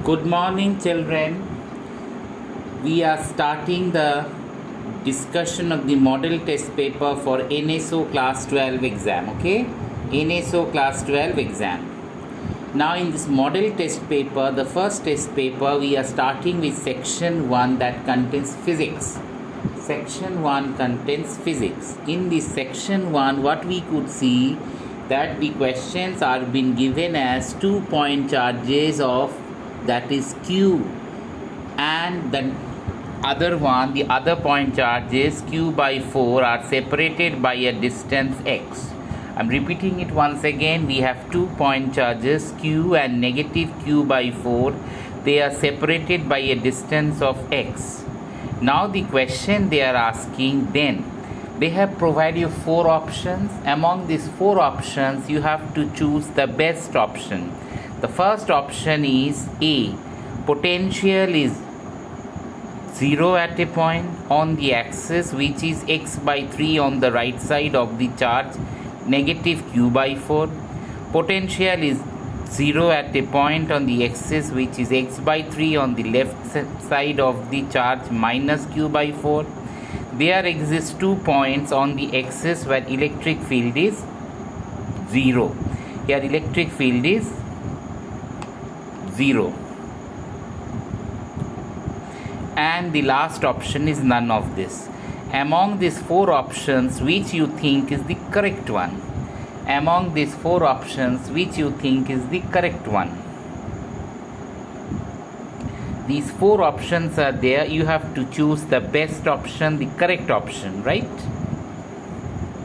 Good morning, children. We are starting the discussion of the model test paper for NSO Class 12 exam. Okay? NSO Class 12 exam. Now, in this model test paper, the first test paper, we are starting with section 1 that contains physics. Section 1 contains physics. In this section 1, what we could see that the questions are being given as 2-point charges of, that is Q, and the other point charges Q by 4 are separated by a distance x. I'm repeating it once again. We have 2-point charges Q and negative Q by 4. They are separated by a distance of x. Now the question they are asking, then they have provided you 4 options. Among these 4 options, you have to choose the best option. The first option is A. Potential is 0 at a point on the axis which is x by 3 on the right side of the charge negative q by 4. Potential is 0 at a point on the axis which is x by 3 on the left side of the charge minus q by 4. There exist 2 points on the axis where electric field is 0. Here electric field is 0. And the last option is none of this. Among these 4 options, which you think is the correct one? Among these 4 options, which you think is the correct one? These 4 options are there. You have to choose the best option, the correct option, right?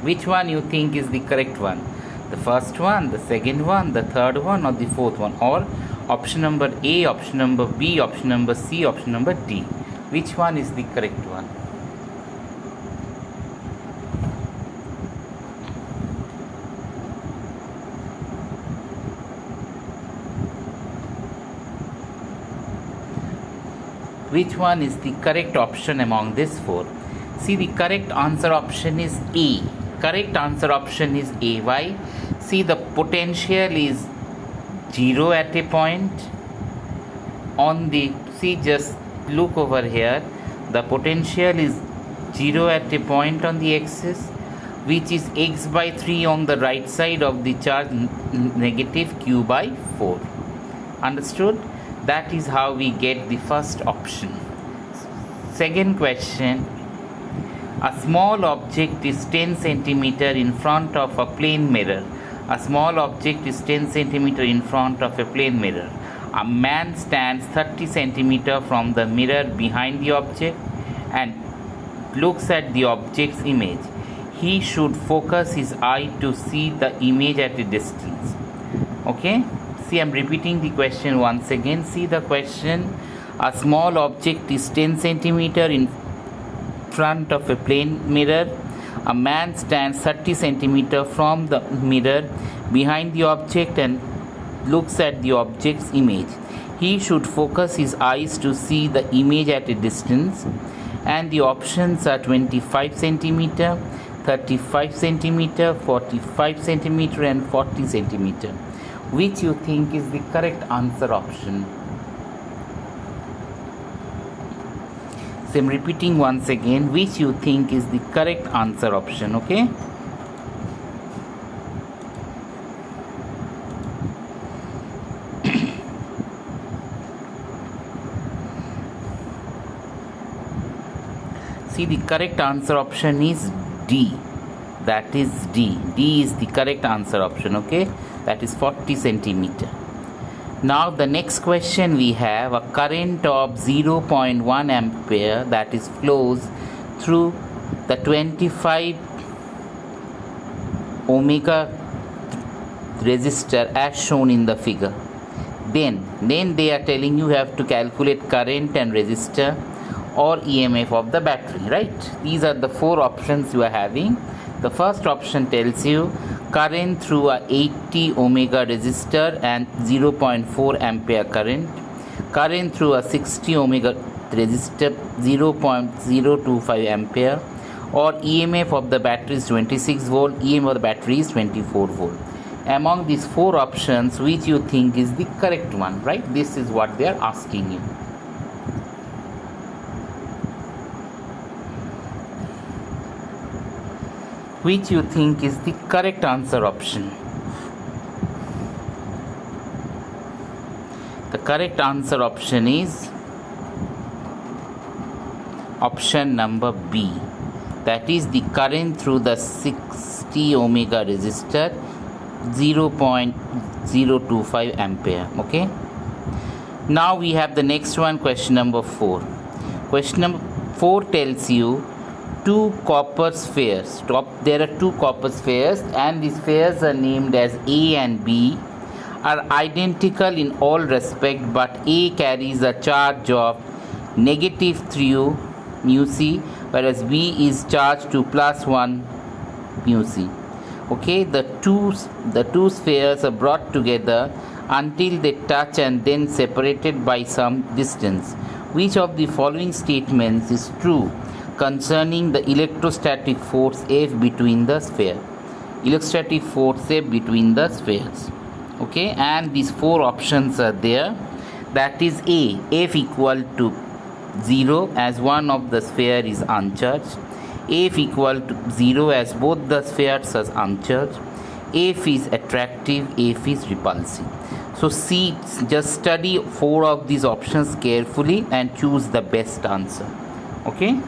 Which one you think is the correct one? The first one, the second one, the third one, or the fourth one? Or option number A, option number B, option number C, option number D? Which one is the correct one? Which one is the correct option among these 4? See, the correct answer option is A. Correct answer option is A. Why? See, the potential is 0 at a point on the, see, just look over here. The potential is 0 at a point on the axis which is x by 3 on the right side of the charge negative q by 4. Understood? That is how we get the first option. Second question. A small object is 10 centimeter in front of a plane mirror. A small object is 10 centimeter in front of a plane mirror. A man stands 30 centimeter from the mirror behind the object and looks at the object's image. He should focus his eye to see the image at a distance. Okay? See, I'm repeating the question once again. See the question. A small object is 10 centimeter in front of a plane mirror. A man stands 30 centimeter from the mirror behind the object and looks at the object's image. He should focus his eyes to see the image at a distance, and the options are 25 centimeter, 35 centimeter, 45 centimeter and 40 centimeter. Which you think is the correct answer option? So I'm repeating once again, which you think is the correct answer option, okay? See, the correct answer option is D. That is D. D is the correct answer option, okay? That is 40 centimeter. Now the next question we have, a current of 0.1 ampere that is flows through the 25 omega resistor as shown in the figure. Then they are telling you have to calculate current and resistor or EMF of the battery, right? These are the 4 options you are having. The first option tells you current through a 80 omega resistor and 0.4 ampere current. Current through a 60 omega resistor 0.025 ampere. Or EMF of the battery is 26 volt. EMF of the battery is 24 volt. among these four options, which you think is the correct one, right? This is what they are asking you. Which you think is the correct answer option? The correct answer option is option number B. That is the current through the 60 omega resistor 0.025 ampere. Okay. Now we have the next one, question number 4. Question number 4 tells you two copper spheres. There are two copper spheres, and these spheres are named as A and B, are identical in all respect, but A carries a charge of negative 3 mu c, whereas B is charged to plus 1 mu c. Okay, the two spheres are brought together until they touch and then separated by some distance. Which of the following statements is true concerning the electrostatic force F between the sphere? Electrostatic force F between the spheres. Okay, and these four options are there. That is A, F equal to 0 as one of the sphere is uncharged. F equal to 0 as both the spheres are uncharged. F is attractive, F is repulsive. So see, just study four of these options carefully and choose the best answer. Okay.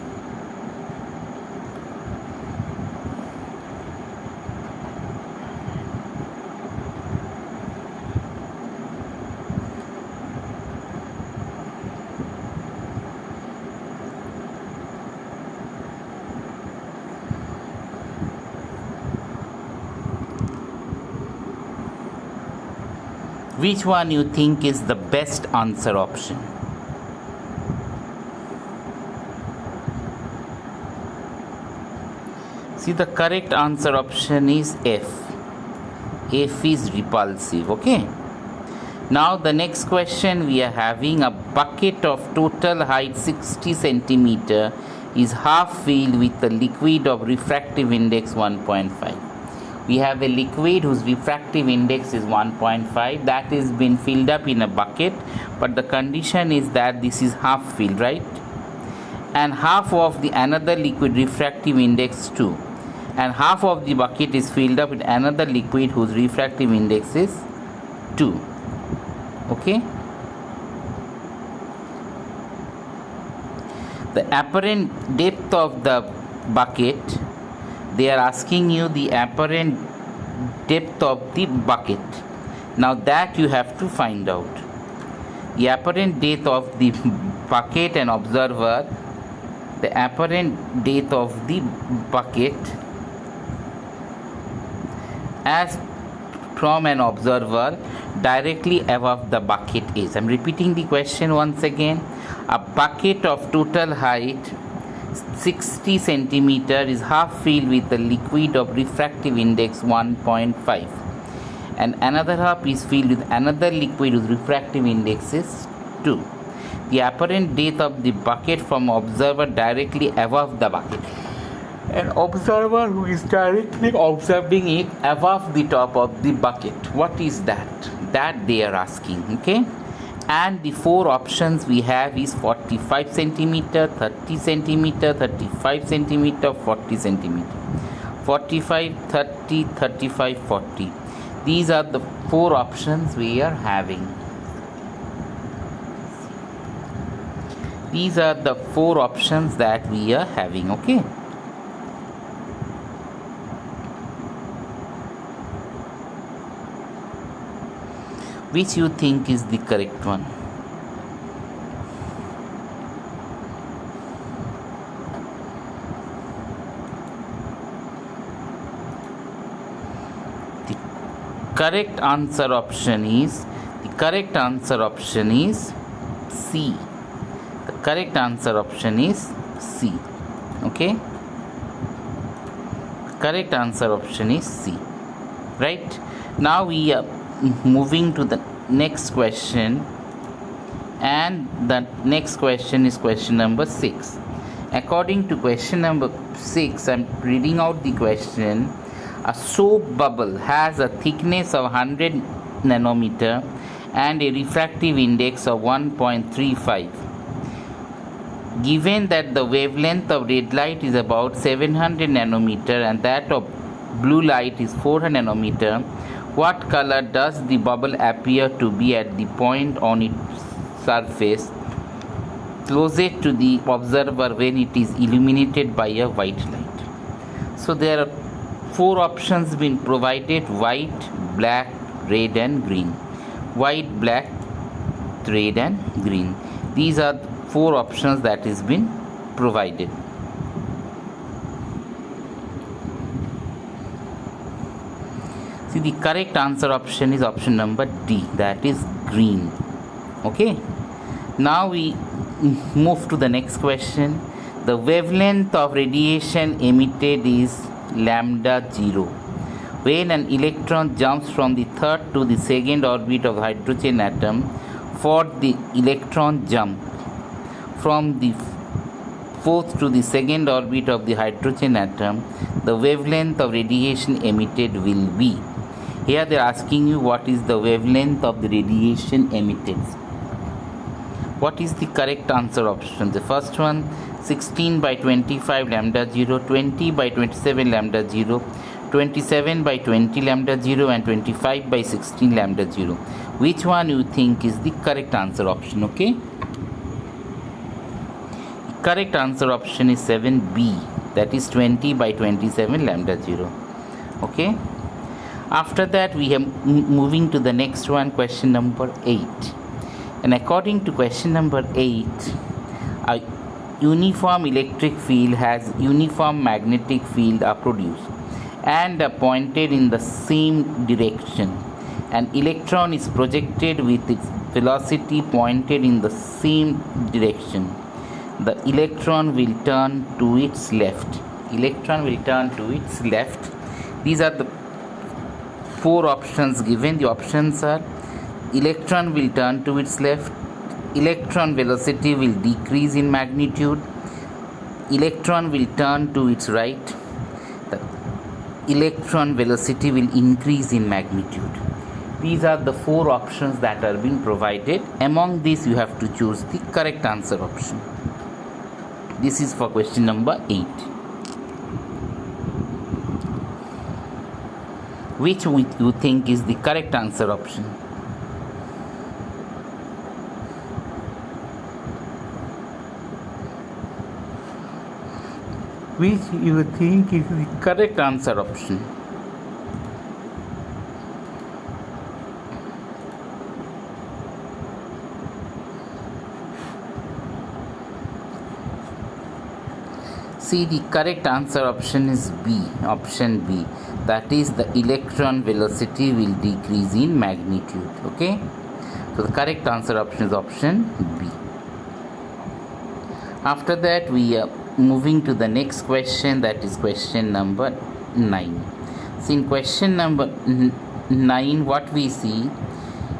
Which one you think is the best answer option? See, the correct answer option is F. F is repulsive. Okay. Now the next question, we are having a bucket of total height 60 centimeter is half filled with a liquid of refractive index 1.5. We have a liquid whose refractive index is 1.5 that is been filled up in a bucket, but the condition is that this is half filled, right? And half of the another liquid refractive index 2, and half of the bucket is filled up with another liquid whose refractive index is 2. Okay. The apparent depth of the bucket, they are asking you the apparent depth of the bucket. Now that you have to find out. The apparent depth of the bucket and observer, the apparent depth of the bucket as from an observer directly above the bucket is. I am repeating the question once again. A bucket of total height 60 centimeter is half filled with a liquid of refractive index 1.5, and another half is filled with another liquid whose refractive index is 2. The apparent depth of the bucket from observer directly above the bucket. An observer who is directly observing it above the top of the bucket. What is that? That they are asking. Okay. And the four options we have is 45 centimeter, 30 centimeter, 35 centimeter, 40 centimeter. 45, 30, 35, 40. These are the four options we are having. These are the four options that we are having. Okay. Which you think is the correct one? The correct answer option is C. The correct answer option is C. Okay. The correct answer option is C. Right. Now we are moving to the next question, and the next question is question number 6. According to question number 6, I'm reading out the question. A soap bubble has a thickness of 100 nanometer and a refractive index of 1.35. Given that the wavelength of red light is about 700 nanometer and that of blue light is 400 nanometer, what color does the bubble appear to be at the point on its surface closest to the observer when it is illuminated by a white light? So there are four options been provided: white, black, red and green. White, black, red and green. These are four options that is been provided. See, the correct answer option is option number D, that is green. Okay, now we move to the next question. The wavelength of radiation emitted is lambda 0 when an electron jumps from the third to the second orbit of hydrogen atom. For the electron jump from the fourth to the second orbit of the hydrogen atom, the wavelength of radiation emitted will be. Here they are asking you what is the wavelength of the radiation emitted. What is the correct answer option? The first one, 16 by 25 lambda 0, 20 by 27 lambda 0, 27 by 20 lambda 0 and 25 by 16 lambda 0. Which one you think is the correct answer option? Okay. The correct answer option is 7B, that is 20 by 27 lambda 0. Okay. After that we are moving to the next one, question number 8. And according to question number 8, a uniform electric field has uniform magnetic field are produced and are pointed in the same direction. An electron is projected with its velocity pointed in the same direction. The electron will turn to its left. Electron will turn to its left. These are the four options given. The options are: electron will turn to its left, electron velocity will decrease in magnitude, electron will turn to its right, the electron velocity will increase in magnitude. These are the four options that are being provided. Among these you have to choose the correct answer option. This is for question number 8. Which you think is the correct answer option? Which you think is the correct answer option? See, the correct answer option is B, option B. That is, the electron velocity will decrease in magnitude. Okay, so the correct answer option is option B. After that we are moving to the next question, that is question number 9. So in question number 9, what we see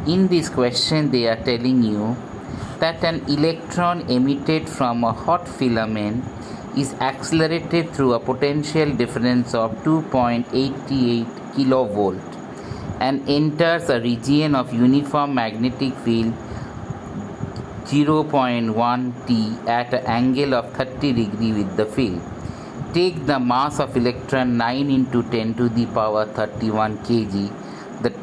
in this question, they are telling you that an electron emitted from a hot filament is accelerated through a potential difference of 2.88 kilovolt and enters a region of uniform magnetic field 0.1 t at an angle of 30 degree with the field. Take the mass of electron 9 into 10 to the power 31 kg. The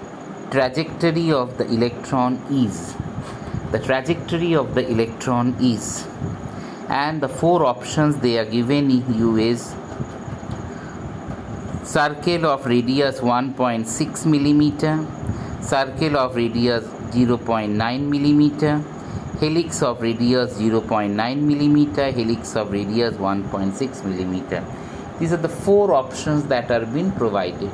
trajectory of the electron is. And the four options they are given you is: circle of radius 1.6 millimeter, circle of radius 0.9 millimeter, helix of radius 0.9 millimeter, helix of radius 1.6 millimeter. These are the four options that are being provided.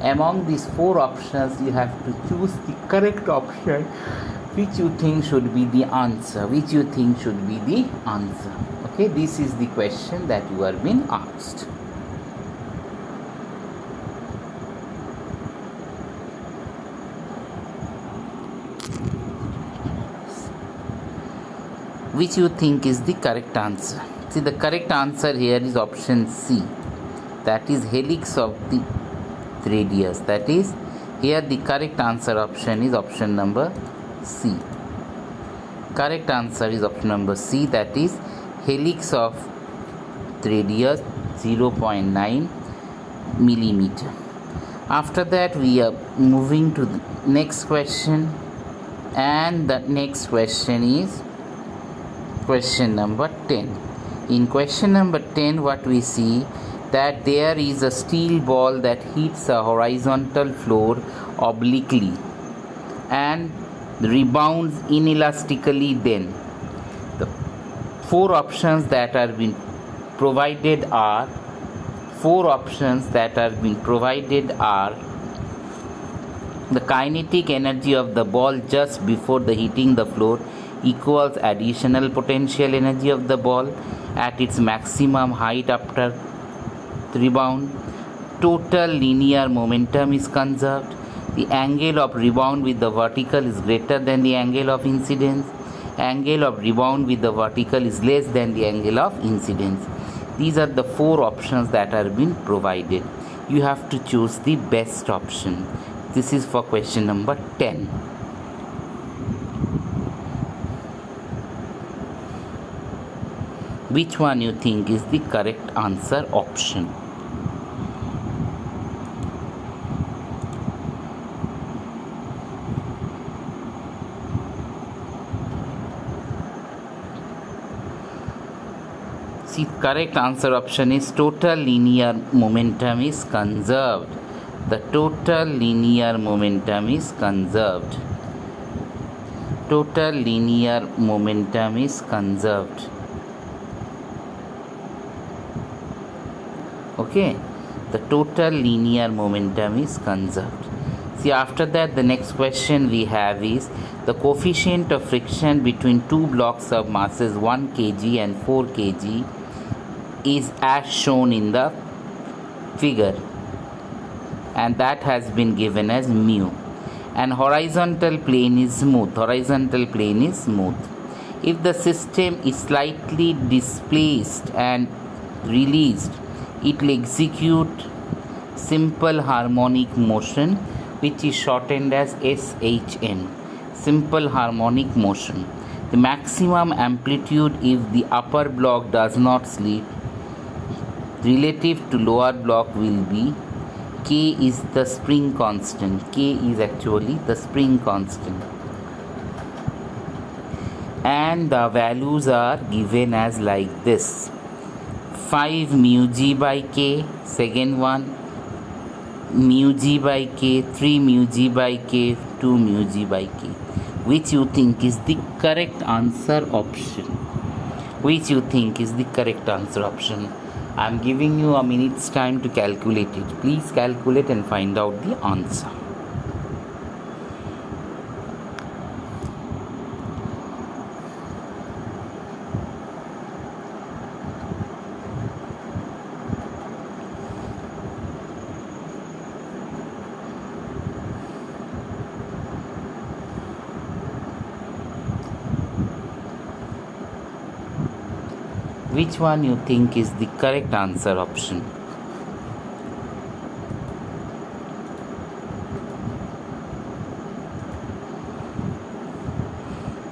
Among these four options, you have to choose the correct option. Which you think should be the answer? Okay, this is the question that you are being asked. Which you think is the correct answer? See, the correct answer here is option C. That is, helix of the radius. That is, here the correct answer option is option number C. Correct answer is option number C, that is helix of radius 0.9 millimeter. After that, we are moving to the next question, and the next question is question number 10. In question number 10, what we see that there is a steel ball that hits a horizontal floor obliquely and rebounds inelastically. Then the four options that are being provided are the kinetic energy of the ball just before the hitting the floor equals additional potential energy of the ball at its maximum height after rebound. Total linear momentum is conserved. The angle of rebound with the vertical is greater than the angle of incidence. Angle of rebound with the vertical is less than the angle of incidence. These are the four options that are being provided. You have to choose the best option. This is for question number 10. Which one you think is the correct answer option? See, correct answer option is total linear momentum is conserved. The total linear momentum is conserved. Total linear momentum is conserved. Okay, the total linear momentum is conserved. See, after that, the next question we have is the coefficient of friction between two blocks of masses 1 kg and 4 kg is as shown in the figure, and that has been given as mu. And horizontal plane is smooth. If the system is slightly displaced and released, it will execute simple harmonic motion, which is shortened as SHM, simple harmonic motion. The maximum amplitude if the upper block does not slip relative to lower block will be K is the spring constant. K is actually the spring constant. And the values are given as like this: 5 mu g by K, second one, mu g by K, 3 mu g by K, 2 mu g by K. Which you think is the correct answer option? Which you think is the correct answer option? I am giving you a minute's time to calculate it. Please calculate and find out the answer. Which one you think is the correct answer option?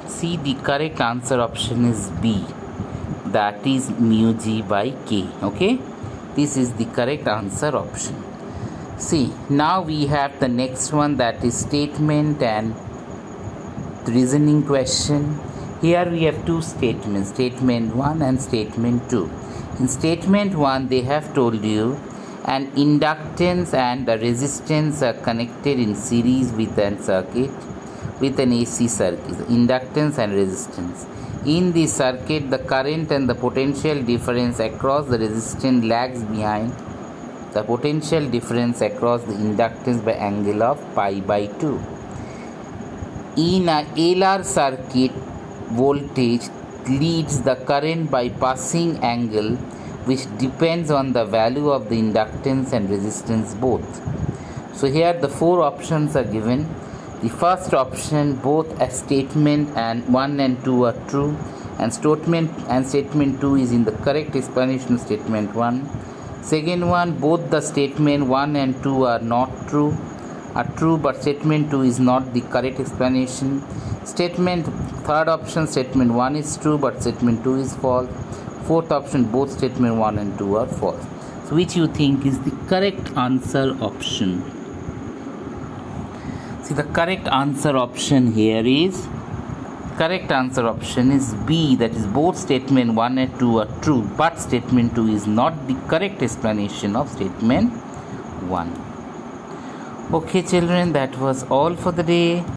See, the correct answer option is B, that is mu g by K. Okay, this is the correct answer option. See, now we have the next one, that is statement and reasoning question. Here we have two statements, statement 1 and statement 2. In statement 1, they have told you an inductance and a resistance are connected in series with an circuit, with an AC circuit, inductance and resistance. In the circuit, the current and the potential difference across the resistance lags behind the potential difference across the inductance by angle of pi by 2. In a LR circuit, voltage leads the current by passing angle, which depends on the value of the inductance and resistance both. So here the four options are given. The first option, both a statement and 1 and 2 are true, and statement 2 is in the correct explanation of statement 1. Second one, both the statement 1 and 2 are not true, are true, but statement 2 is not the correct explanation. Statement third option, statement 1 is true, but statement 2 is false. Fourth option, both statement 1 and 2 are false. So which you think is the correct answer option? See, the correct answer option here is, correct answer option is B, that is both statement 1 and 2 are true, but statement 2 is not the correct explanation of statement 1. Okay children, that was all for the day.